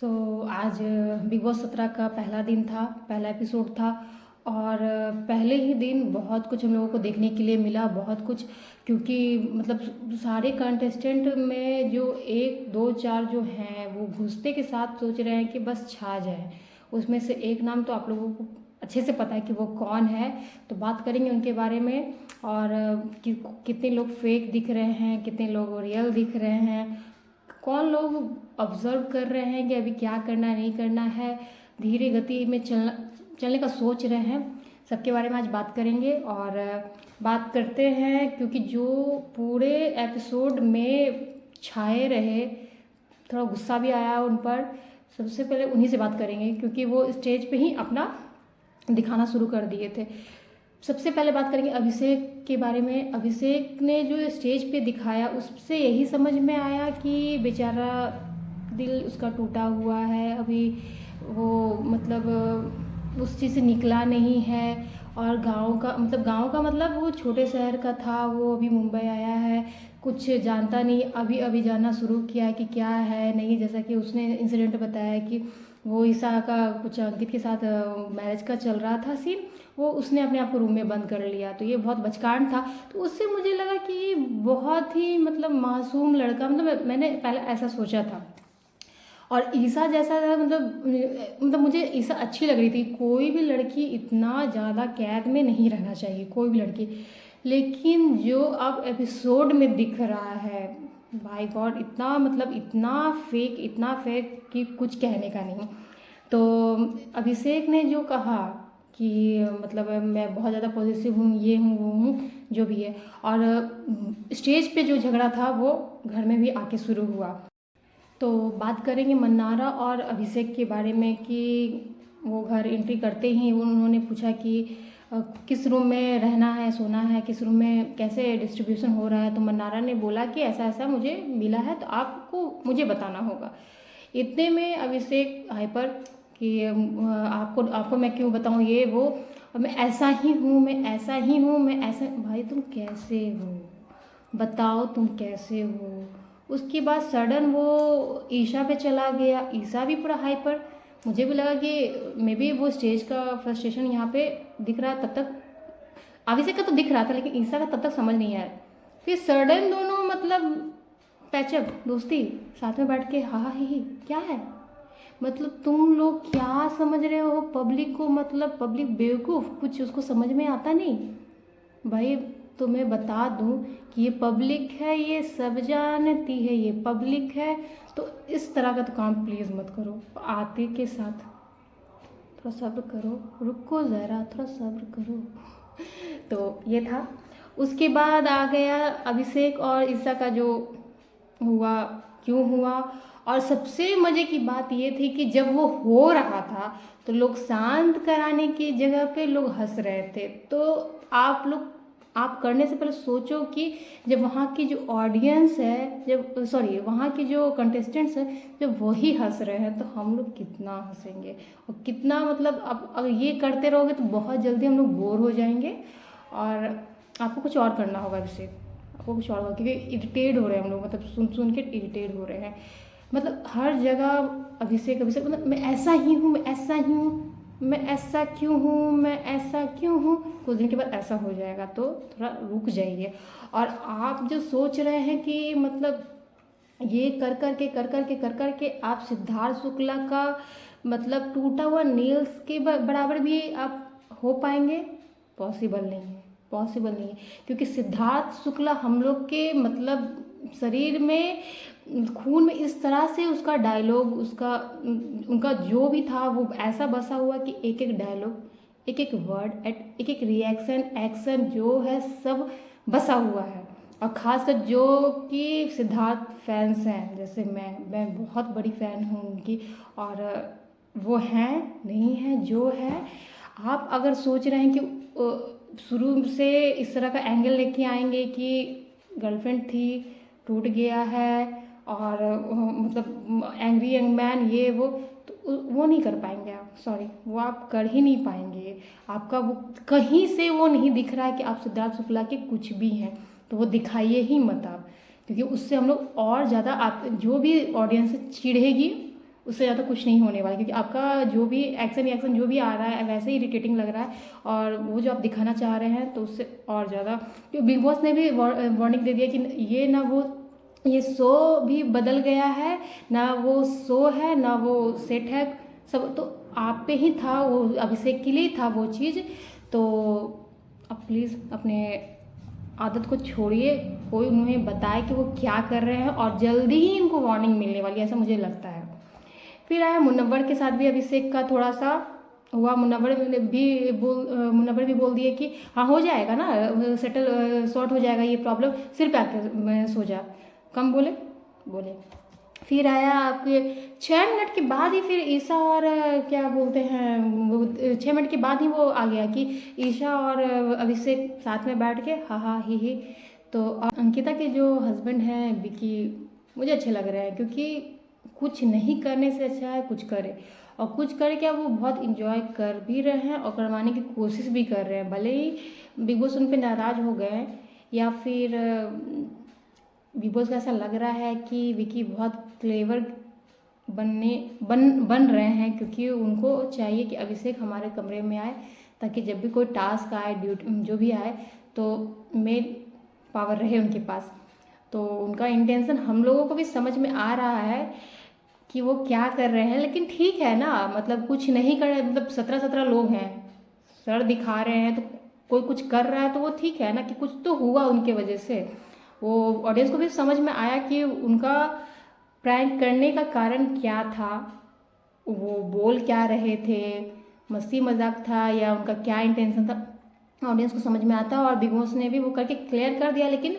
आज big boss 17 का पहला दिन था, पहला एपिसोड था और पहले ही दिन बहुत कुछ हम लोगों को देखने के लिए मिला, बहुत कुछ। क्योंकि मतलब सारे कंटेस्टेंट में जो 1, 2, 4 जो हैं वो घुसते के साथ सोच रहे हैं कि बस छा जाए। उसमें से एक नाम तो आप लोगों को अच्छे से पता है कि वो कौन है, तो बात करेंगे उनके बारे में। और कितने लोग फेक दिख रहे हैं, कितने लोग रियल दिख रहे हैं, कौन लोग ऑब्जर्व कर रहे हैं कि अभी क्या करना है नहीं करना है, धीरे गति में चलने का सोच रहे हैं। सबके बारे में आज बात करेंगे। और बात करते हैं क्योंकि जो पूरे एपिसोड में छाए रहे, थोड़ा गुस्सा भी आया उन पर। सबसे पहले उन्हीं से बात करेंगे क्योंकि वो स्टेज पे ही अपना दिखाना शुरू कर दिए थे। सबसे पहले बात करेंगे अभिषेक के बारे में। अभिषेक ने जो स्टेज पे दिखाया उससे यही समझ में आया कि बेचारा दिल उसका टूटा हुआ है, अभी वो मतलब उस चीज़ से निकला नहीं है। और गांव का मतलब वो छोटे शहर का था, वो अभी मुंबई आया है, कुछ जानता नहीं, अभी अभी जानना शुरू किया है कि क्या है नहीं। जैसा कि उसने इंसिडेंट बताया कि वो ईसा का कुछ अंकित के साथ मैरिज का चल रहा था सीन, वो उसने अपने आप को रूम में बंद कर लिया, तो ये बहुत बचकान था। तो उससे मुझे लगा कि बहुत ही मतलब मासूम लड़का, मतलब मैंने पहले ऐसा सोचा था। और ईसा जैसा था, मतलब मुझे ईसा अच्छी लग रही थी। कोई भी लड़की इतना ज़्यादा कैद में नहीं रहना चाहिए, कोई भी लड़की। लेकिन जो अब एपिसोड में दिख रहा है, बाय गॉड, इतना फेक कि कुछ कहने का नहीं। तो अभिषेक ने जो कहा कि मतलब मैं बहुत ज़्यादा पॉजिटिव हूँ, ये हूँ वो हूँ, जो भी है। और स्टेज पे जो झगड़ा था वो घर में भी आके शुरू हुआ। तो बात करेंगे मन्नारा और अभिषेक के बारे में कि वो घर एंट्री करते ही उन्होंने पूछा कि किस रूम में रहना है, सोना है, किस रूम में कैसे डिस्ट्रीब्यूशन हो रहा है। तो मन्नारा ने बोला कि ऐसा ऐसा मुझे मिला है, तो आपको मुझे बताना होगा। इतने में अभिषेक हाइपर कि आपको आपको मैं क्यों बताऊँ ये वो, मैं ऐसा ही हूँ, मैं ऐसा ही हूँ, मैं ऐसा। भाई तुम कैसे हो, बताओ तुम कैसे हो। उसके बाद सडन वो ईशा पे चला गया, ईशा भी पूरा हाइपर। मुझे भी लगा कि मे बी वो स्टेज का फ्रस्ट्रेशन यहाँ पे दिख रहा, तब तक अभिषेक का तो दिख रहा था लेकिन ईशा का तब तक समझ नहीं आया। फिर सडन दोनों मतलब पैचअप, दोस्ती, साथ में बैठ के हा हा ही क्या है। मतलब तुम लोग क्या समझ रहे हो पब्लिक को, मतलब पब्लिक बेवकूफ़, कुछ उसको समझ में आता नहीं। भाई तुम्हें बता दूं कि ये पब्लिक है, ये सब जानती है, ये पब्लिक है। तो इस तरह का तो काम प्लीज़ मत करो। आते के साथ थोड़ा सब्र करो, रुको ज़रा, थोड़ा सब्र करो। तो ये था। उसके बाद आ गया अभिषेक और ईसा का जो हुआ, क्यों हुआ। और सबसे मज़े की बात ये थी कि जब वो हो रहा था तो लोग शांत कराने की जगह पे लोग हंस रहे थे। तो आप करने से पहले सोचो कि जब वहाँ की जो ऑडियंस है, जब सॉरी वहाँ के जो कंटेस्टेंट्स हैं, जब वही हंस रहे हैं तो हम लोग कितना हंसेंगे। और कितना मतलब अब अगर ये करते रहोगे तो बहुत जल्दी हम लोग बोर हो जाएंगे। और आपको कुछ और करना होगा इससे, आपको कुछ और होगा, क्योंकि इरिटेट हो रहे हैं हम लोग, मतलब सुन सुन के इरिटेट हो रहे हैं। मतलब हर जगह अभिषेक अभिषेक, मतलब मैं ऐसा ही हूँ, मैं ऐसा ही हूँ, मैं ऐसा क्यों हूँ, मैं ऐसा क्यों हूँ। कुछ दिन के बाद ऐसा हो जाएगा, तो थोड़ा रुक जाइए। और आप जो सोच रहे हैं कि मतलब ये कर कर के आप सिद्धार्थ शुक्ला का मतलब टूटा हुआ नील्स के बराबर भी आप हो पाएंगे, पॉसिबल नहीं है, पॉसिबल नहीं है। क्योंकि सिद्धार्थ शुक्ला हम लोग के मतलब शरीर में, खून में इस तरह से उसका डायलॉग, उसका उनका जो भी था वो ऐसा बसा हुआ कि एक एक डायलॉग, एक एक वर्ड, एक एक रिएक्शन, एक्शन जो है सब बसा हुआ है। और ख़ासकर जो कि सिद्धार्थ फैंस हैं, जैसे मैं बहुत बड़ी फ़ैन हूँ उनकी। और वो हैं नहीं हैं जो है। आप अगर सोच रहे हैं कि शुरू से इस तरह का एंगल लेके आएंगे कि गर्लफ्रेंड थी, टूट गया है, और मतलब एंग्री यंग मैन ये वो, तो वो नहीं कर पाएंगे आप, सॉरी, वो आप कर ही नहीं पाएंगे। आपका वो कहीं से वो नहीं दिख रहा है कि आप सिद्धार्थ शुक्ला के कुछ भी हैं, तो वो दिखाइए ही मत आप। क्योंकि उससे हम लोग और ज़्यादा, आप जो भी ऑडियंस चिढ़ेगी उससे ज़्यादा कुछ नहीं होने वाला, क्योंकि आपका जो भी एक्शन जो भी आ रहा है वैसे ही इरिटेटिंग लग रहा है, और वो जो आप दिखाना चाह रहे हैं तो उससे और ज़्यादा। क्योंकि बिग बॉस ने भी वार्निंग दे दिया कि ये ना वो ये शो भी बदल गया है, ना वो शो है ना वो सेट है, सब तो आप पे ही था, वो अभिषेक के लिए था वो चीज़। तो अब प्लीज़ अपने आदत को छोड़िए, कोई उन्हें बताए कि वो क्या कर रहे हैं, और जल्दी ही इनको वार्निंग मिलने वाली है, ऐसा मुझे लगता है। फिर आया मुनव्वर के साथ भी अभिषेक का थोड़ा सा हुआ। मुनव्वर भी बोल दिए कि हाँ हो जाएगा ना, सेटल सॉर्ट हो जाएगा ये प्रॉब्लम, सिर पे आके सो जा, कम बोले। फिर आया आपके 6 मिनट के बाद ही फिर ईशा और क्या बोलते हैं 6 मिनट के बाद ही वो आ गया कि ईशा और अभिषेक साथ में बैठ के हा हा ही। तो अंकिता के जो हस्बैंड हैं विकी, मुझे अच्छे लग रहे हैं, क्योंकि कुछ नहीं करने से अच्छा है कुछ करे, और कुछ करे क्या वो बहुत इंजॉय कर भी रहे हैं और करवाने की कोशिश भी कर रहे हैं। भले ही बिग बॉस उन पर नाराज़ हो गए या फिर बिग बॉस को ऐसा लग रहा है कि विकी बहुत क्लेवर बन रहे हैं, क्योंकि उनको चाहिए कि अभिषेक हमारे कमरे में आए, ताकि जब भी कोई टास्क आए ड्यूटी जो भी आए तो मेन पावर रहे उनके पास। तो उनका इंटेंशन हम लोगों को भी समझ में आ रहा है कि वो क्या कर रहे हैं, लेकिन ठीक है ना, मतलब कुछ नहीं कर रहे, मतलब 17 लोग हैं, सर दिखा रहे हैं, तो कोई कुछ कर रहा है तो वो ठीक है ना, कि कुछ तो हुआ उनके वजह से। वो ऑडियंस को भी समझ में आया कि उनका प्रैंक करने का कारण क्या था, वो बोल क्या रहे थे, मस्ती मजाक था या उनका क्या इंटेंशन था, ऑडियंस को समझ में आता है। और बिग बॉस ने भी वो करके क्लियर कर दिया, लेकिन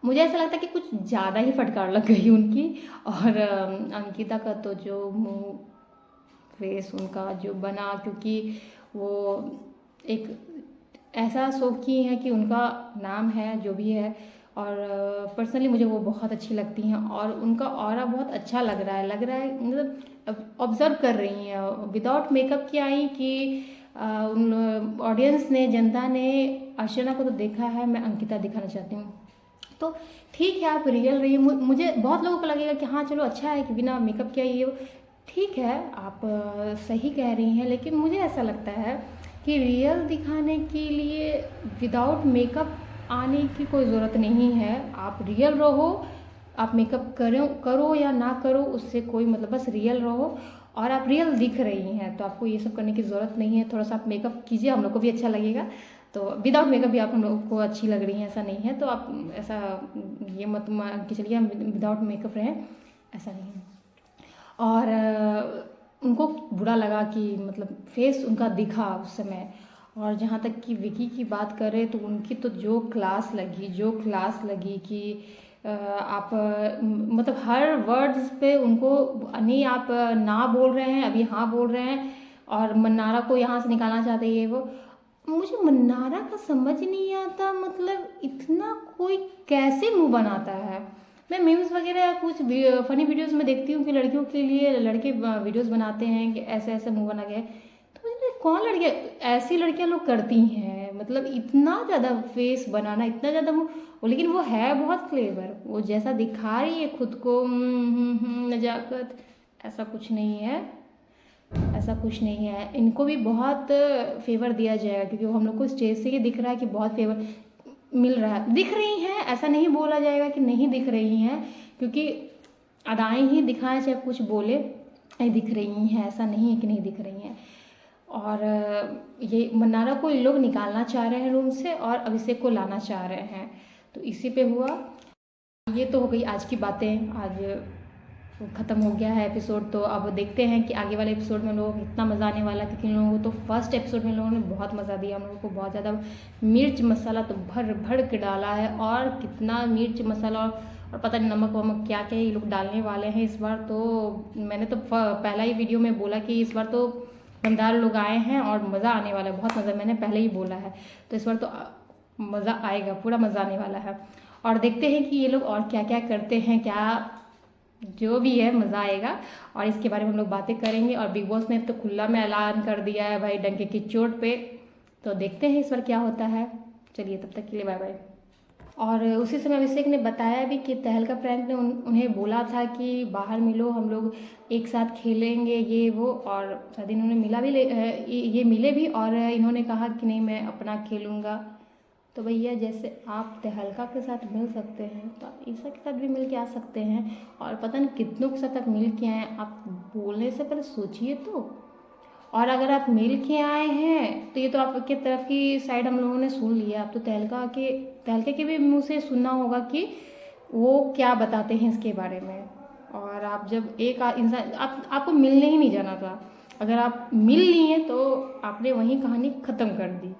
मुझे ऐसा लगता है कि कुछ ज़्यादा ही फटकार लग गई उनकी। और अंकिता का तो जो मुंह फेस उनका जो बना, क्योंकि वो एक ऐसा शौकीन है कि उनका नाम है जो भी है, और पर्सनली मुझे वो बहुत अच्छी लगती हैं, और उनका ऑरा बहुत अच्छा लग रहा है मतलब ऑब्जर्व कर रही हैं, विदाउट मेकअप की आई कि उन ऑडियंस ने, जनता ने अर्चना को तो देखा है, मैं अंकिता दिखाना चाहती हूँ। तो ठीक है, आप रियल रहिए। मुझे बहुत लोगों को लगेगा कि हाँ चलो अच्छा है कि बिना मेकअप किया ये ठीक है, आप सही कह रही हैं, लेकिन मुझे ऐसा लगता है कि रियल दिखाने के लिए विदाउट मेकअप आने की कोई ज़रूरत नहीं है। आप रियल रहो, आप मेकअप करो या ना करो उससे कोई मतलब, बस रियल रहो, और आप रियल दिख रही हैं तो आपको ये सब करने की ज़रूरत नहीं है। थोड़ा सा आप मेकअप कीजिए, हम लोग को भी अच्छा लगेगा। तो विदाउट मेकअप भी आप हम लोग को अच्छी लग रही हैं, ऐसा नहीं है, तो आप ऐसा ये मत मान के चलिए हम विदाउट मेकअप रहें, ऐसा नहीं है। और उनको बुरा लगा कि मतलब फेस उनका दिखा उस समय। और जहाँ तक कि विकी की बात करें तो उनकी तो जो क्लास लगी कि आप मतलब हर वर्ड्स पे उनको, नहीं आप ना बोल रहे हैं, अभी हाँ बोल रहे हैं, और मन्नारा को यहाँ से निकालना चाहते हैं ये वो। मुझे मन्नारा का समझ नहीं आता, मतलब इतना कोई कैसे मुंह बनाता है। मैं मीम्स वगैरह या कुछ फनी वीडियोस में देखती हूँ कि लड़कियों के लिए लड़के वीडियोस बनाते हैं कि ऐसे ऐसे मुंह बना गया, तो मुझे कौन लड़कियाँ, ऐसी लड़कियाँ लोग करती हैं, मतलब इतना ज़्यादा फेस बनाना, इतना ज़्यादा मुँह। लेकिन वो है बहुत क्लेवर, वो जैसा दिखा रही है खुद को नजाकत, ऐसा कुछ नहीं है, ऐसा कुछ नहीं है। इनको भी बहुत फेवर दिया जाएगा, क्योंकि वो हम लोग को स्टेज से ही दिख रहा है कि बहुत फेवर मिल रहा है। दिख रही हैं, ऐसा नहीं बोला जाएगा कि नहीं दिख रही हैं, क्योंकि अदाएं ही दिखाएं चाहे कुछ बोले, नहीं दिख रही हैं, ऐसा नहीं है कि नहीं दिख रही हैं। और ये मन्नारा को ये लोग निकालना चाह रहे हैं रूम से, और अभिषेक को लाना चाह रहे हैं, तो इसी पे हुआ। ये तो हो गई आज की बातें, आज ख़त्म हो गया है एपिसोड। तो अब देखते हैं कि आगे वाले एपिसोड में लोगों को कितना मज़ा आने वाला है, क्योंकि इन लोगों को तो फर्स्ट एपिसोड में लोगों ने बहुत मज़ा दिया, हम लोगों को बहुत ज़्यादा मिर्च मसाला तो भर भर के डाला है, और कितना मिर्च मसाला और पता नहीं नमक वमक क्या क्या ये लोग डालने वाले हैं इस बार। तो मैंने तो पहला ही वीडियो में बोला कि इस बार तो दमदार लोग आए हैं और मज़ा आने वाला है, बहुत मज़ा, मैंने पहले ही बोला है। तो इस बार तो मज़ा आएगा, पूरा मज़ा आने वाला है। और देखते हैं कि ये लोग और क्या क्या करते हैं, क्या जो भी है मज़ा आएगा, और इसके बारे में हम लोग बातें करेंगे। और बिग बॉस ने तो खुला में ऐलान कर दिया है भाई, डंके की चोट पे। तो देखते हैं इस बार क्या होता है। चलिए तब तक के लिए बाय बाय। और उसी समय अभिषेक ने बताया भी कि तहलका प्रैंक ने उन्हें बोला था कि बाहर मिलो, हम लोग एक साथ खेलेंगे ये वो, और शायद इन्होंने मिला भी ये मिले भी, और इन्होंने कहा कि नहीं मैं अपना खेलूँगा। तो भैया जैसे आप तहलका के साथ मिल सकते हैं तो आप ईशा के साथ भी मिल के आ सकते हैं, और पता नहीं कितनों के साथ आप मिल के आए, आप बोलने से पहले सोचिए तो। और अगर आप मिल के आए हैं तो ये तो आपके तरफ की साइड हम लोगों ने सुन लिया, अब तो तहलके के भी मुंह से सुनना होगा कि वो क्या बताते हैं इसके बारे में। और आप जब एक इंसान आपको मिलने ही नहीं जाना था, अगर आप मिल लिए तो आपने वहीं कहानी ख़त्म कर दी,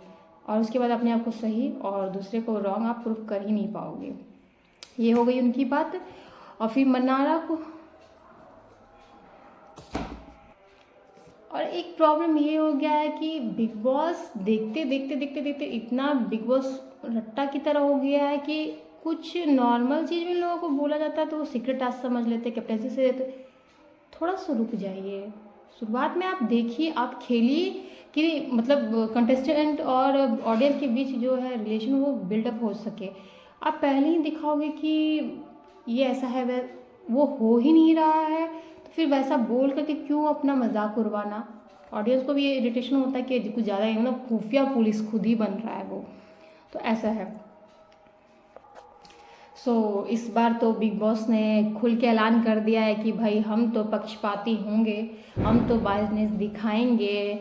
और उसके बाद अपने आप को सही और दूसरे को रॉन्ग आप प्रूफ कर ही नहीं पाओगे। ये हो गई उनकी बात। और फिर मन्नारा को, और एक प्रॉब्लम ये हो गया है कि बिग बॉस देखते देखते देखते देखते इतना बिग बॉस रट्टा की तरह हो गया है कि कुछ नॉर्मल चीज़ में लोगों को बोला जाता है तो वो सीक्रेट टास्क समझ लेते हैं, कैप्टेंसी से देते। थोड़ा सा रुक जाइए, शुरुआत में आप देखिए, आप खेलिए कि मतलब कंटेस्टेंट और ऑडियंस के बीच जो है रिलेशन वो बिल्डअप हो सके। आप पहले ही दिखाओगे कि ये ऐसा है, वह वो हो ही नहीं रहा है, तो फिर वैसा बोल करके क्यों अपना मजाक उड़वाना। ऑडियंस को भी ये इरिटेशन होता है कि कुछ ज़्यादा ही मतलब खुफिया पुलिस खुद ही बन रहा है वो, तो ऐसा है। इस बार तो बिग बॉस ने खुल के ऐलान कर दिया है कि भाई हम तो पक्षपाती होंगे, हम तो बायसनेस दिखाएंगे,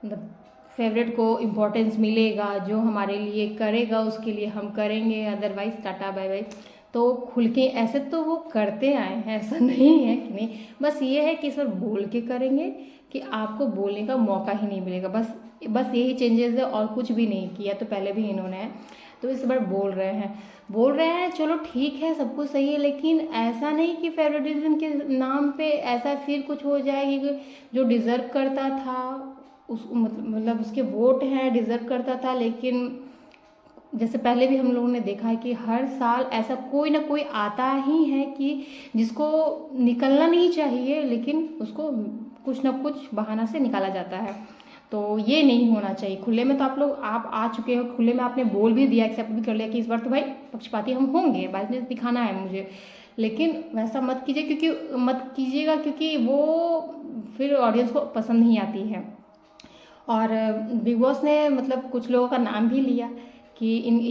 मतलब फेवरेट को इम्पोर्टेंस मिलेगा, जो हमारे लिए करेगा उसके लिए हम करेंगे, अदरवाइज टाटा बाय बाय। तो खुल के ऐसे तो वो करते आए हैं, ऐसा नहीं है कि नहीं, बस ये है कि सर बोल के करेंगे कि आपको बोलने का मौका ही नहीं मिलेगा, बस यही चेंजेस है, और कुछ भी नहीं किया तो पहले भी इन्होंने है। तो इस बार बोल रहे हैं चलो ठीक है, सब कुछ सही है, लेकिन ऐसा नहीं कि फेवरेटिज्म के नाम पे ऐसा फिर कुछ हो जाएगी कि जो डिज़र्व करता था उस मतलब उसके वोट हैं, डिज़र्व करता था, लेकिन जैसे पहले भी हम लोगों ने देखा है कि हर साल ऐसा कोई ना कोई आता ही है कि जिसको निकलना नहीं चाहिए, लेकिन उसको कुछ ना कुछ बहाना से निकाला जाता है। तो ये नहीं होना चाहिए खुले में। तो आप आ चुके हो खुले में, आपने बोल भी दिया, एक्सेप्ट भी कर लिया कि इस बार तो भाई पक्षपाती हम होंगे, बायसनेस दिखाना है मुझे, लेकिन वैसा मत कीजिएगा क्योंकि वो फिर ऑडियंस को पसंद नहीं आती है। और बिग बॉस ने मतलब कुछ लोगों का नाम भी लिया कि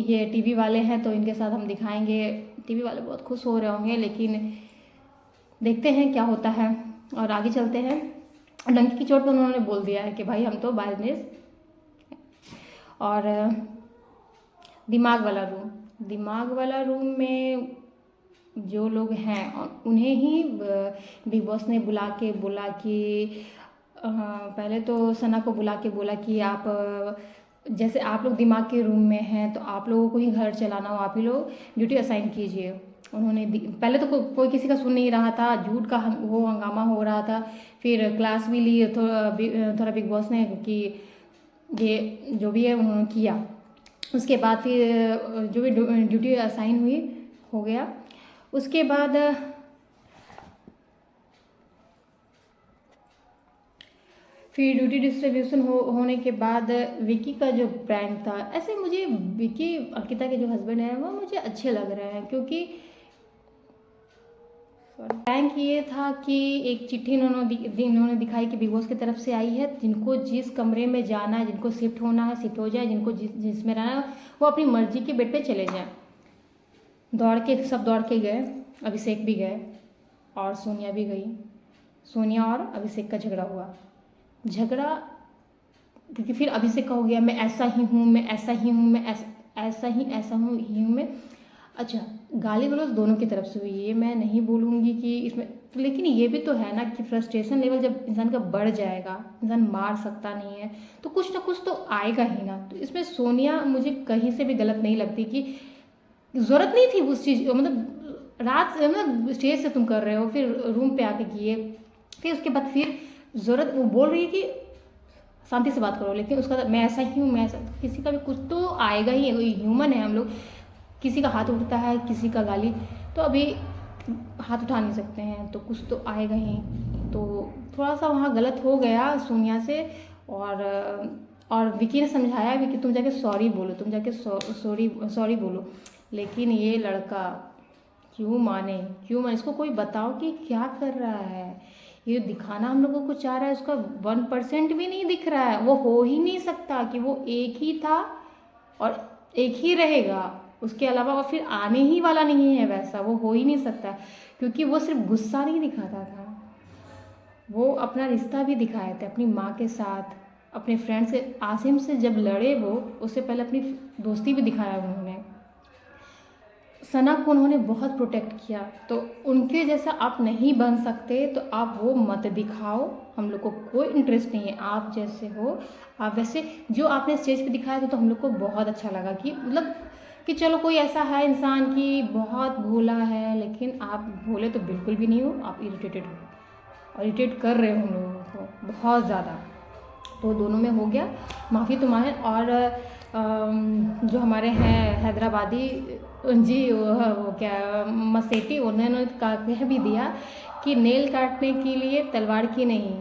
ये टीवी वाले हैं तो इनके साथ हम दिखाएंगे। टीवी वाले बहुत खुश हो रहे होंगे, लेकिन देखते हैं क्या होता है। और आगे चलते हैं। डंकी की चोट पर उन्होंने बोल दिया है कि भाई हम तो बायसनेस। और दिमाग वाला रूम में जो लोग हैं उन्हें ही बिग बॉस ने बुला के बोला कि पहले तो सना को बुला के बोला कि आप जैसे आप लोग दिमाग के रूम में हैं तो आप लोगों को ही घर चलाना हो, आप ही लोग ड्यूटी असाइन कीजिए। उन्होंने पहले तो कोई किसी का सुन नहीं रहा था, झूठ का वो हंगामा हो रहा था। फिर क्लास भी ली थोड़ा बिग बॉस ने कि ये जो भी है उन्होंने किया। उसके बाद फिर जो भी ड्यूटी असाइन हुई हो गया। उसके बाद फिर ड्यूटी डिस्ट्रीब्यूशन होने के बाद विकी का जो प्रैंक था, ऐसे मुझे विकी अंकिता के जो हस्बैंड हैं वो मुझे अच्छे लग रहे हैं, क्योंकि प्रैंक ये था कि एक चिट्ठी इन्होंने दिखाई कि बिग बॉस की तरफ से आई है, जिनको जिस कमरे में जाना है, जिनको शिफ्ट होना है शिफ्ट हो जाए, जिनको जिसमें रहना है वो अपनी मर्जी के बेड पे चले जाएं। सब दौड़ के गए, अभिषेक भी गए और सोनिया भी गई। सोनिया और अभिषेक का झगड़ा क्योंकि फिर अभिषेक का हो गया मैं ऐसा ही हूँ, मैं ऐसा ही हूँ, मैं ऐसा हूँ मैं। अच्छा, गाली गलौज दोनों की तरफ से हुई, ये मैं नहीं बोलूँगी कि इसमें, लेकिन ये भी तो है ना कि फ्रस्ट्रेशन लेवल जब इंसान का बढ़ जाएगा, इंसान मार सकता नहीं है तो कुछ ना कुछ तो आएगा ही ना। तो इसमें सोनिया मुझे कहीं से भी गलत नहीं लगती कि ज़रूरत नहीं थी उस चीज़, मतलब रात मतलब स्टेज से तुम कर रहे हो, फिर रूम पे आके किए, फिर उसके बाद फिर ज़रूरत वो बोल रही है कि शांति से बात करो, लेकिन उसका मैं ऐसा ही हूँ, मैं ऐसा, किसी का भी कुछ तो आएगा ही, ह्यूमन है हम लोग, किसी का हाथ उठता है, किसी का गाली, तो अभी हाथ उठा नहीं सकते हैं तो कुछ तो आएगा ही। तो थोड़ा सा वहाँ गलत हो गया सोनिया से। और विकी ने समझाया भी कि तुम जाके सॉरी बोलो, सॉरी बोलो, लेकिन ये लड़का क्यों माने, क्यों माने? इसको कोई बताओ कि क्या कर रहा है। ये दिखाना हम लोगों को चाह रहा है, उसका 1% भी नहीं दिख रहा है। वो हो ही नहीं सकता कि वो एक ही था और एक ही रहेगा, उसके अलावा और फिर आने ही वाला नहीं है। वैसा वो हो ही नहीं सकता, क्योंकि वो सिर्फ गुस्सा नहीं दिखाता था, वो अपना रिश्ता भी दिखाए थे अपनी माँ के साथ, अपने फ्रेंड से। आसिम से जब लड़े वो, उससे पहले अपनी दोस्ती भी दिखाया उन्होंने। सना को उन्होंने बहुत प्रोटेक्ट किया। तो उनके जैसा आप नहीं बन सकते तो आप वो मत दिखाओ, हम लोग को कोई इंटरेस्ट नहीं है। आप जैसे हो आप वैसे, जो आपने स्टेज पे दिखाया था तो हम लोग को बहुत अच्छा लगा कि मतलब कि चलो कोई ऐसा है इंसान कि बहुत भोला है, लेकिन आप भोले तो बिल्कुल भी नहीं हो, आप इरिटेटेड हो और इरिटेट कर रहे हो हम लोगों को बहुत ज़्यादा। तो दोनों में हो गया, माफ़ी तुम्हारे। और जो हमारे हैं हैदराबादी जी, वो क्या मसेटी, उन्होंने कह भी दिया कि नेल काटने के लिए तलवार की नहीं,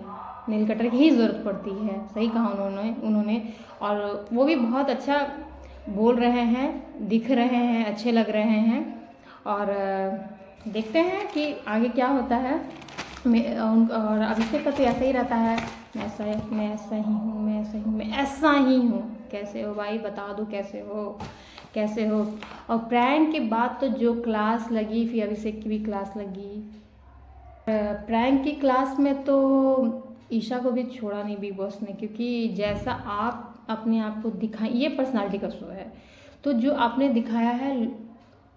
नेल कटर की ही ज़रूरत पड़ती है। सही कहा उन्होंने। और वो भी बहुत अच्छा बोल रहे हैं, दिख रहे हैं, अच्छे लग रहे हैं। और देखते हैं कि आगे क्या होता है। और अभिषेक का तो ऐसा ही रहता है, मैं ऐसा ही हूँ, मैं ऐसा ही हूँ। कैसे हो भाई, बता दो कैसे हो। और प्रैंक के बाद तो जो क्लास लगी, फिर अभिषेक की भी क्लास लगी। प्रैंक की क्लास में तो ईशा को भी छोड़ा नहीं बिग बॉस ने, क्योंकि जैसा आप अपने आप को दिखाएं, ये पर्सनालिटी का शो है, तो जो आपने दिखाया है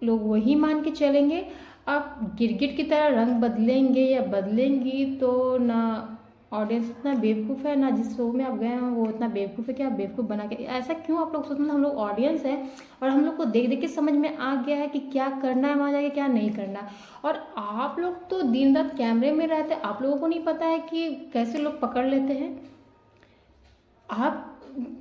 लोग वही मान के चलेंगे। आप गिरगिट की तरह रंग बदलेंगे या बदलेंगी तो ना ऑडियंस इतना बेवकूफ़ है, ना जिस शो में आप गए हैं वो इतना बेवकूफ़ है कि आप बेवकूफ़ बना के ऐसा क्यों आप लोग सोचते हैं। हम लोग ऑडियंस है और हम लोग को देख देख के समझ में आ गया है कि क्या करना है वहाँ जाके, क्या नहीं करना है। और आप लोग तो दिन रात कैमरे में रहते, आप लोगों को नहीं पता है कि कैसे लोग पकड़ लेते हैं। आप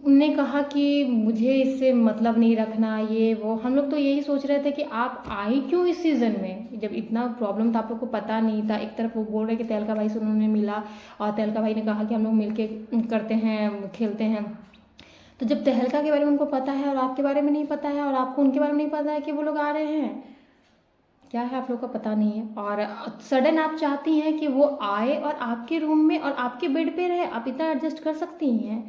ने कहा कि मुझे इससे मतलब नहीं रखना, ये वो, हम लोग तो यही सोच रहे थे कि आप आई क्यों इस सीज़न में, जब इतना प्रॉब्लम था आप लोग को पता नहीं था। एक तरफ वो बोल रहे कि तहलका भाई से उन्होंने मिला और तहलका भाई ने कहा कि हम लोग मिलके करते हैं, खेलते हैं। तो जब तहलका के बारे में उनको पता है और आपके बारे में नहीं पता है, और आपको उनके बारे में नहीं पता है कि वो लोग आ रहे हैं, क्या है आप लोग का पता नहीं है। और सडन आप चाहती हैं कि वो आए और आपके रूम में और आपके बेड पे रहे, आप इतना एडजस्ट कर सकती हैं।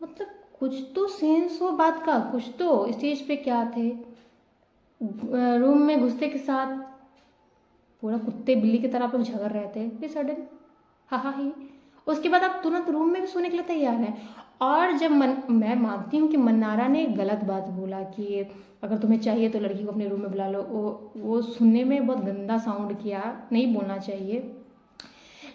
मतलब कुछ तो सेंस हो बात का, कुछ तो। स्टेज पे क्या थे, रूम में घुसते के साथ पूरा कुत्ते बिल्ली की तरह आप लोग झगड़ रहे थे, फिर सडन हा ही, उसके बाद आप तुरंत रूम में भी सोने के लिए तैयार हैं। और जब मैं मानती हूँ कि मन्नारा ने गलत बात बोला कि अगर तुम्हें चाहिए तो लड़की को अपने रूम में बुला लो, वो सुनने में बहुत गंदा साउंड किया, नहीं बोलना चाहिए।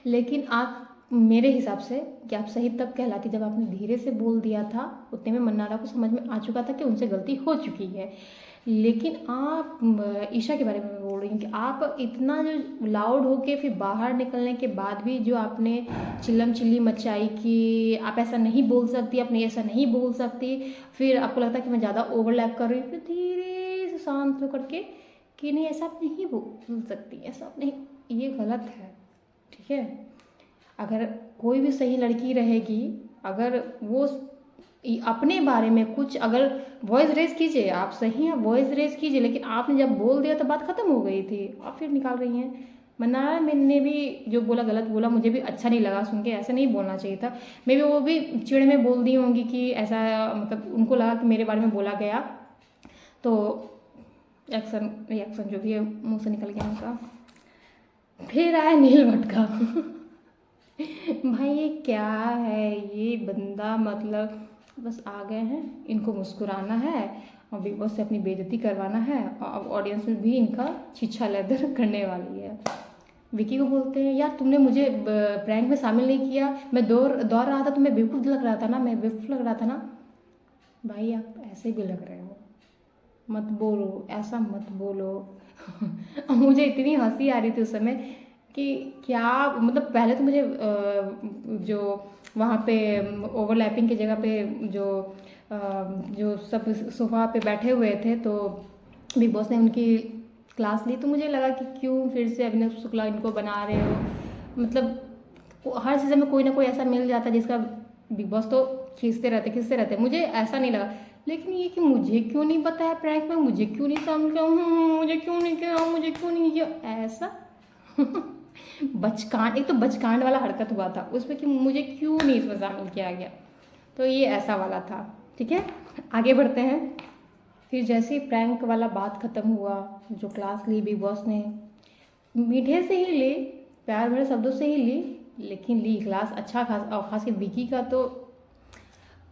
लेकिन आप मेरे हिसाब से कि आप सही तब कहलाती जब आपने धीरे से बोल दिया था, उतने में मन्नारा को समझ में आ चुका था कि उनसे गलती हो चुकी है। लेकिन आप ईशा के बारे में बोल रही हूँ कि आप इतना जो लाउड होके फिर बाहर निकलने के बाद भी जो आपने चिल्लम चिल्ली मचाई कि आप ऐसा नहीं बोल सकती, आपने ऐसा नहीं बोल सकती, फिर आपको लगता है कि मैं ज़्यादा ओवरलैप कर रही हूँ, फिर धीरे से शांत होकर के कि नहीं ऐसा आप नहीं बोल सकती, ऐसा आप नहीं, ये गलत है। ठीक है, अगर कोई भी सही लड़की रहेगी, अगर वो अपने बारे में कुछ अगर वॉइस रेज कीजिए, आप सही हैं वॉइस रेज कीजिए, लेकिन आपने जब बोल दिया तो बात ख़त्म हो गई थी, आप फिर निकाल रही हैं। मन्नारा मैंने भी जो बोला गलत बोला, मुझे भी अच्छा नहीं लगा सुन के, ऐसे नहीं बोलना चाहिए था। मे भी वो भी चिड़ में बोल दी होंगी कि ऐसा, मतलब उनको लगा कि मेरे बारे में बोला गया, तो रिएक्शन जो भी है मुँह से निकल गया उनका। फिर आया नील भटका भाई ये क्या है, ये बंदा मतलब बस आ गए हैं, इनको मुस्कुराना है और बिग बॉस से अपनी बेइज्जती करवाना है, और ऑडियंस में भी इनका छीछा लेदर करने वाली है। विकी को बोलते हैं यार तुमने मुझे प्रैंक में शामिल नहीं किया, मैं दौड़ रहा था, तुम्हें बेवकूफ़ लग रहा था ना, मैं बेवकूफ़ लग रहा था ना। भाई आप ऐसे भी लग रहे हो, मत बोलो ऐसा, मत बोलो मुझे इतनी हंसी आ रही थी उस समय कि क्या, मतलब पहले तो मुझे जो वहाँ पे ओवरलैपिंग की जगह पे जो सब सोफा पे बैठे हुए थे, तो बिग बॉस ने उनकी क्लास ली, तो मुझे लगा कि क्यों फिर से अभिनव शुक्ला इनको बना रहे हो। मतलब हर सीज़न में कोई ना कोई ऐसा मिल जाता है जिसका बिग बॉस तो खींचते रहते, मुझे ऐसा नहीं लगा। लेकिन ये कि मुझे क्यों नहीं बताया प्रैंक में, मुझे क्यों नहीं शामिल किया, मुझे क्यों नहीं किया, मुझे क्यों नहीं किया, ऐसा। बचकान, एक तो बचकान वाला हरकत हुआ था उसमें कि मुझे क्यों नहीं इसमें शामिल किया गया, तो ये ऐसा वाला था। ठीक है, आगे बढ़ते हैं। फिर जैसे ही प्रैंक वाला बात ख़त्म हुआ, जो क्लास ली बिग बॉस ने, मीठे से ही ली, प्यार भरे शब्दों से ही ली, लेकिन ली क्लास अच्छा खास। और खास के विकी का तो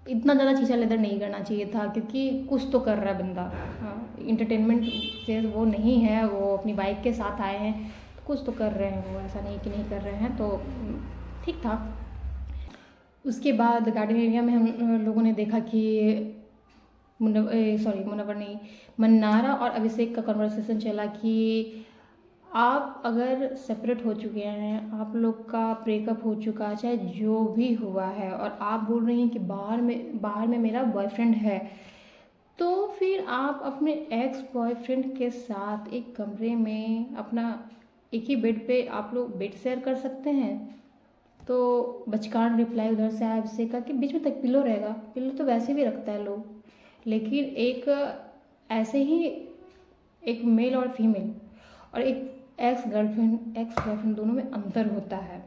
इतना ज़्यादा छीछा लेदर नहीं करना चाहिए था, क्योंकि कुछ तो कर रहा है बंदा। हाँ, इंटरटेनमेंट से वो नहीं है, वो अपनी बाइक के साथ आए हैं तो कुछ तो कर रहे हैं वो, ऐसा नहीं कि नहीं कर रहे हैं, तो ठीक था। उसके बाद गार्डन एरिया में हम लोगों ने देखा कि मुनव्वर नहीं, मन्नारा और अभिषेक का कन्वर्सेशन चला कि आप अगर सेपरेट हो चुके हैं, आप लोग का ब्रेकअप हो चुका, चाहे जो भी हुआ है, और आप बोल रही हैं कि बाहर में मेरा बॉयफ्रेंड है, तो फिर आप अपने एक्स बॉयफ्रेंड के साथ एक कमरे में अपना एक ही बेड पे आप लोग बेड शेयर कर सकते हैं। तो बचकान रिप्लाई उधर से आया अभिषेक का कि बीच में तक पिलो रहेगा, पिलो तो वैसे भी रखता है लोग, लेकिन एक ऐसे ही एक मेल और फीमेल और एक एक्स बॉयफ्रेंड दोनों में अंतर होता है।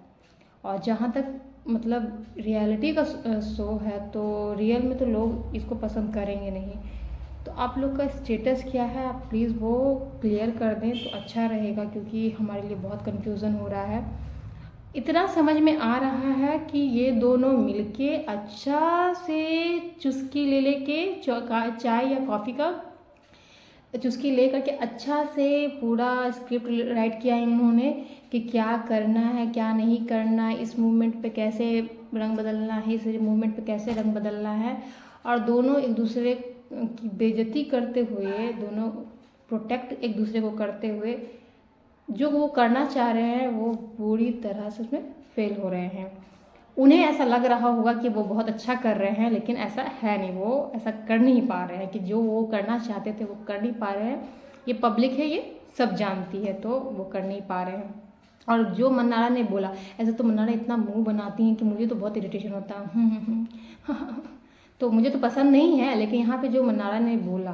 और जहाँ तक मतलब रियलिटी का शो है, तो रियल में तो लोग इसको पसंद करेंगे नहीं। तो आप लोग का स्टेटस क्या है, आप प्लीज़ वो क्लियर कर दें तो अच्छा रहेगा, क्योंकि हमारे लिए बहुत कन्फ्यूज़न हो रहा है। इतना समझ में आ रहा है कि ये दोनों मिलके अच्छा से चुस्की ले लेके चाय या कॉफ़ी का चुस्की ले करके अच्छा से पूरा स्क्रिप्ट राइट किया इन्होंने कि क्या करना है क्या नहीं करना है, इस मूवमेंट पे कैसे रंग बदलना है, इस मूवमेंट पे कैसे रंग बदलना है। और दोनों एक दूसरे की बेइज्जती करते हुए, दोनों प्रोटेक्ट एक दूसरे को करते हुए, जो वो करना चाह रहे हैं वो पूरी तरह से उसमें फेल हो रहे हैं। उन्हें ऐसा लग रहा होगा कि वो बहुत अच्छा कर रहे हैं, लेकिन ऐसा है नहीं, वो ऐसा कर नहीं पा रहे हैं कि जो वो करना चाहते थे वो कर नहीं पा रहे हैं। ये पब्लिक है, ये सब जानती है, तो वो कर नहीं पा रहे हैं। और जो मन्नारा ने बोला, ऐसे तो मन्नारा इतना मुंह बनाती हैं कि मुझे तो बहुत इरिटेशन होता है। तो मुझे तो पसंद नहीं है, लेकिन यहाँ पे जो मन्नारा ने बोला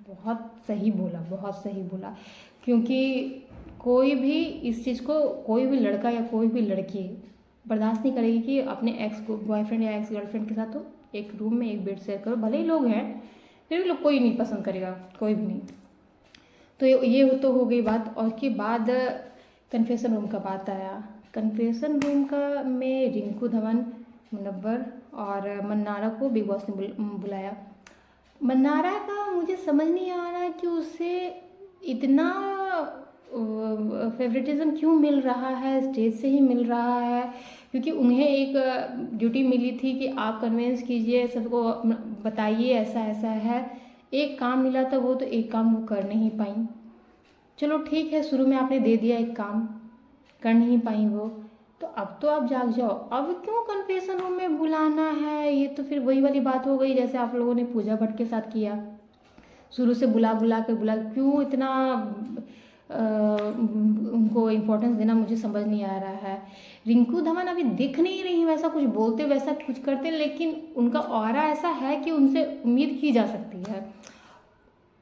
बहुत सही बोला, बहुत सही बोला। क्योंकि कोई भी इस चीज़ को, कोई भी लड़का या कोई भी लड़की बर्दाश्त नहीं करेगी कि अपने एक्स बॉयफ्रेंड या एक्स गर्लफ्रेंड के साथ तो एक रूम में एक बेड शेयर करो। भले ही लोग हैं, फिर भी लोग कोई नहीं पसंद करेगा, कोई भी नहीं। तो ये तो हो गई बात। और उसके बाद कन्फेशन रूम का बात आया। कन्फेशन रूम का में रिंकू धवन, मुनव्वर और मन्नारा को बिग बॉस ने बुलाया। मन्नारा का मुझे समझ नहीं आ रहा है कि उसे इतना फेवरेटिज्म क्यों मिल रहा है, स्टेज से ही मिल रहा है। क्योंकि उन्हें एक ड्यूटी मिली थी कि आप कन्विंस कीजिए, सबको बताइए ऐसा ऐसा है। एक काम मिला था, वो तो एक काम वो कर नहीं पाई। चलो ठीक है, शुरू में आपने दे दिया एक काम, कर नहीं पाई वो, तो अब तो आप जाग जाओ। अब क्यों कन्फेशन रूम में बुलाना है? ये तो फिर वही वाली बात हो गई जैसे आप लोगों ने पूजा भट्ट के साथ किया, शुरू से बुला क्यों इतना उनको इम्पोर्टेंस देना, मुझे समझ नहीं आ रहा है। रिंकू धवन अभी दिख नहीं रही वैसा कुछ बोलते, वैसा कुछ करते, लेकिन उनका ऑरा ऐसा है कि उनसे उम्मीद की जा सकती है,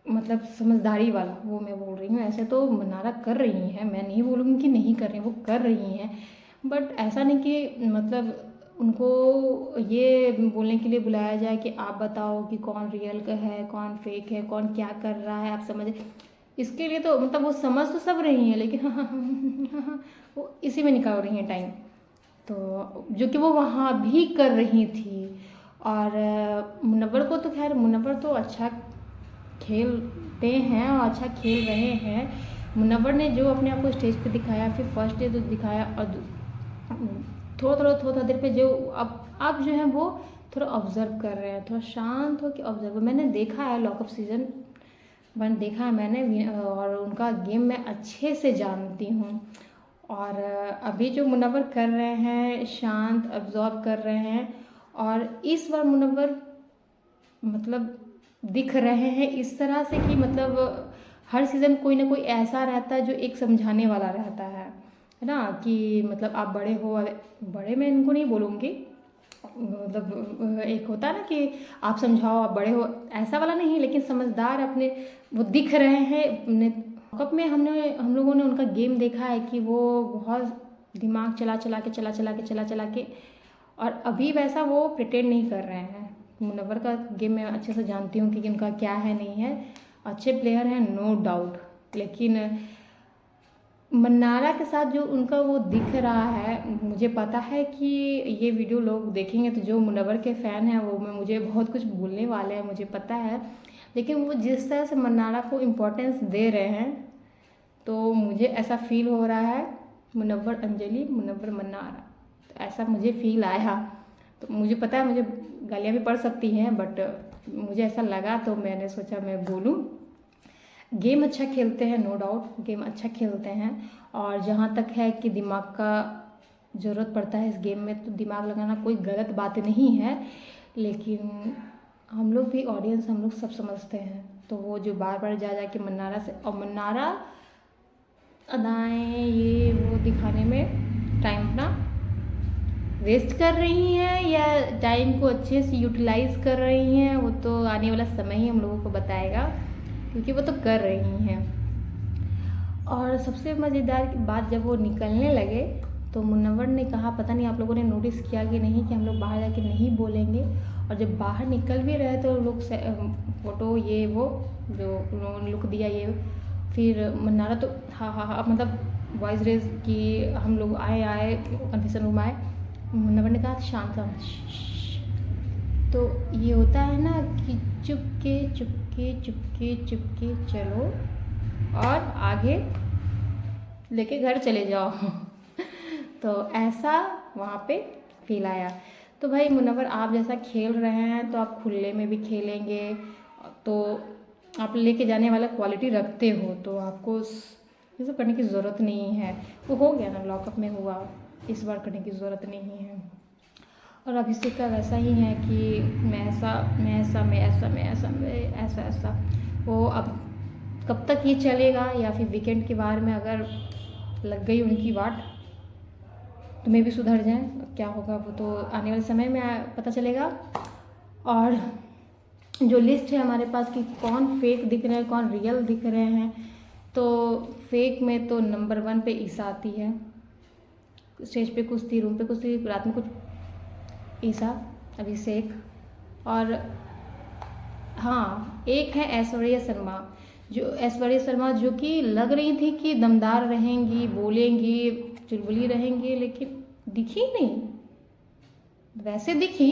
मतलब समझदारी वाला, वो मैं बोल रही हूँ। ऐसे तो मन्नारा कर रही हैं, मैं नहीं बोलूँगी कि नहीं कर रही हैं, वो कर रही हैं, बट ऐसा नहीं कि मतलब उनको ये बोलने के लिए बुलाया जाए कि आप बताओ कि कौन रियल का है, कौन फेक है, कौन क्या कर रहा है, आप समझ। इसके लिए तो मतलब वो समझ तो सब रही हैं, लेकिन हाँ, वो इसी में निकाल रही हैं टाइम, तो जो कि वो वहाँ भी कर रही थी। और मुनव्वर को तो खैर, मुनव्वर तो अच्छा खेलते हैं और अच्छा खेल रहे हैं। मुनव्वर ने जो अपने आप को स्टेज पे दिखाया, फिर फर्स्ट डे तो दिखाया, और थोड़ा देर पे जो अब जो है वो थोड़ा ऑब्जर्व कर रहे हैं, थोड़ा शांत हो के ऑब्जर्व। मैंने देखा है लॉकअप सीजन 1 देखा है मैंने, और उनका गेम मैं अच्छे से जानती हूँ। और अभी जो मुनव्वर कर रहे हैं, शांत ऑब्जर्व कर रहे हैं। और इस बार मुनव्वर मतलब दिख रहे हैं इस तरह से कि मतलब हर सीज़न कोई ना कोई ऐसा रहता है जो एक समझाने वाला रहता है ना, कि मतलब आप बड़े हो, बड़े मैं इनको नहीं बोलूँगी, मतलब एक होता है ना कि आप समझाओ, आप बड़े हो, ऐसा वाला नहीं, लेकिन समझदार अपने वो दिख रहे हैं अपने। कप में हम लोगों ने उनका गेम देखा है कि वो बहुत दिमाग चला के, और अभी वैसा वो प्रिटेंड नहीं कर रहे हैं। मुनव्वर का गेम मैं अच्छे से जानती हूँ कि उनका क्या है नहीं है। अच्छे प्लेयर हैं नो डाउट, लेकिन मन्नारा के साथ जो उनका वो दिख रहा है, मुझे पता है कि ये वीडियो लोग देखेंगे तो जो मुनव्वर के फ़ैन हैं वो मुझे बहुत कुछ बोलने वाले हैं, मुझे पता है। लेकिन वो जिस तरह से मन्नारा को इम्पोर्टेंस दे रहे हैं, तो मुझे ऐसा फील हो रहा है मुनव्वर अंजलि, मुनव्वर मन्नारा, तो ऐसा मुझे फील आया। तो मुझे पता है मुझे गालियाँ भी पड़ सकती हैं, बट मुझे ऐसा लगा तो मैंने सोचा मैं बोलूँ। गेम अच्छा खेलते हैं नो डाउट, गेम अच्छा खेलते हैं, और जहाँ तक है कि दिमाग का ज़रूरत पड़ता है इस गेम में, तो दिमाग लगाना कोई गलत बात नहीं है। लेकिन हम लोग भी ऑडियंस, हम लोग सब समझते हैं, तो वो जो बार बार जा के मन्नारा से, और मन्नारा अदाएँ ये वो दिखाने में टाइम अपना वेस्ट कर रही हैं या टाइम को अच्छे से यूटिलाइज़ कर रही हैं, वो तो आने वाला समय ही हम लोगों को बताएगा, क्योंकि वो तो कर रही हैं। और सबसे मज़ेदार की बात, जब वो निकलने लगे तो मुनव्वर ने कहा, पता नहीं आप लोगों ने नोटिस किया कि नहीं, कि हम लोग बाहर जाके नहीं बोलेंगे। और जब बाहर निकल भी रहे तो लोग फ़ोटो ये वो जो उन्होंने लुक दिया ये, फिर मन्नारा तो हाँ मतलब वॉइस रेज कि हम लोग आए कन्फेशन रूम आए, मुनव्वर ने कहा शांत। तो ये होता है ना कि चुपके चलो और आगे लेके घर चले जाओ। तो ऐसा वहाँ पे फील आया। तो भाई मुनव्वर, आप जैसा खेल रहे हैं तो आप खुले में भी खेलेंगे, तो आप लेके जाने वाला क्वालिटी रखते हो, तो आपको ये सब करने की ज़रूरत नहीं है। वो हो गया ना, लॉकअप में हुआ, इस बार करने की ज़रूरत नहीं है। और अभिषेक का वैसा ही है कि मैं ऐसा वो अब कब तक ये चलेगा, या फिर वीकेंड के बार में अगर लग गई उनकी वाट तो मैं भी सुधर जाएं, क्या होगा वो तो आने वाले समय में पता चलेगा। और जो लिस्ट है हमारे पास कि कौन फेक दिख रहे हैं कौन रियल दिख रहे हैं, तो फेक में तो नंबर 1 पे ईसा आती है। स्टेज पे कुछ थी, रूम पे कुछ थी, रात में कुछ, ईसा, अभिषेक, और हाँ एक है ऐश्वर्या शर्मा, जो कि लग रही थी कि दमदार रहेंगी, बोलेंगी, चुलबुली रहेंगी, लेकिन दिखी नहीं। वैसे दिखी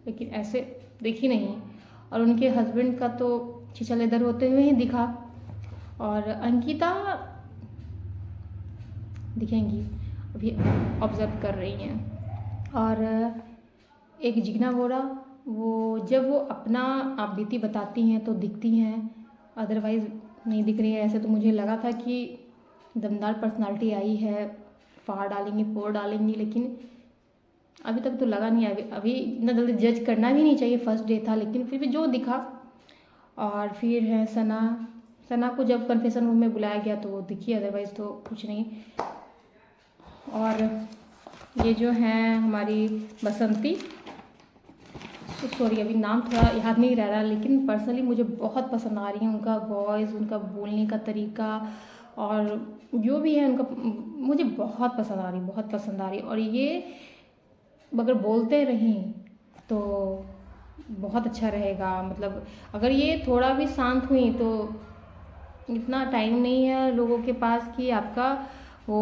लेकिन ऐसे दिखी नहीं। और उनके हस्बैंड का तो छिछल इधर होते हुए ही दिखा। और अंकिता दिखेंगी, अभी ऑब्जर्व कर रही हैं। और एक जिग्ना बोरा, वो जब वो अपना आप बीती बताती हैं तो दिखती हैं, अदरवाइज़ नहीं दिख रही है। ऐसे तो मुझे लगा था कि दमदार पर्सनालिटी आई है, फाड़ डालेंगी, फोड़ डालेंगी, लेकिन अभी तक तो लगा नहीं। अभी इतना जल्दी जज करना भी नहीं चाहिए, फर्स्ट डे था, लेकिन फिर भी जो दिखा। और फिर है सना को जब कन्फेशन रूम में बुलाया गया तो वो दिखी, अदरवाइज़ तो कुछ नहीं। और ये जो है हमारी बसंती, सॉरी अभी नाम थोड़ा याद नहीं रह रहा, लेकिन पर्सनली मुझे बहुत पसंद आ रही है। उनका वॉइस, उनका बोलने का तरीका और जो भी है उनका, मुझे बहुत पसंद आ रही। और ये अगर बोलते रहें तो बहुत अच्छा रहेगा। मतलब अगर ये थोड़ा भी शांत हुई तो इतना टाइम नहीं है लोगों के पास कि आपका वो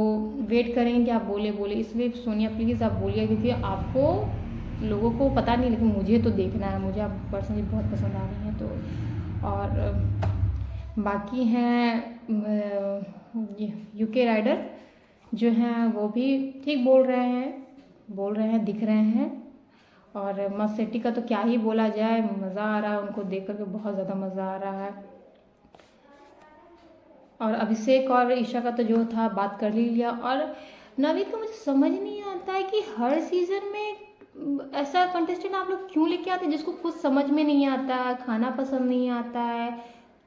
वेट करें कि आप बोले। इसलिए सोनिया प्लीज़ आप बोलिए, क्योंकि आपको लोगों को पता नहीं, लेकिन मुझे तो देखना है, मुझे आप पर्सनली बहुत पसंद आ रही हैं। तो और बाकी हैं यूके राइडर जो हैं वो भी ठीक बोल रहे हैं, दिख रहे हैं। और मस्त सेट्टी का तो क्या ही बोला जाए, मज़ा आ रहा है उनको देख कर के, बहुत ज़्यादा मज़ा आ रहा है। और अभिषेक और ईशा का तो जो था बात कर ही लिया। और नवीन को मुझे समझ नहीं आता है कि हर सीज़न में ऐसा कंटेस्टेंट आप लोग क्यों लेके आते हैं जिसको कुछ समझ में नहीं आता है, खाना पसंद नहीं आता है,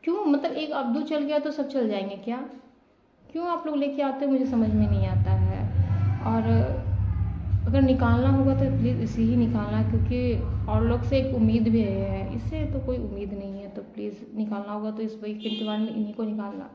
क्यों? मतलब एक अब्दू चल गया तो सब चल जाएंगे क्या? क्यों आप लोग लेके आते हो, मुझे समझ में नहीं आता है। और अगर निकालना होगा तो प्लीज़ इसे ही निकालना, क्योंकि और लोग से एक उम्मीद भी है, इससे तो कोई उम्मीद नहीं है। तो प्लीज़ निकालना होगा तो इस वीकेंड के बाद में इन्हीं को निकालना।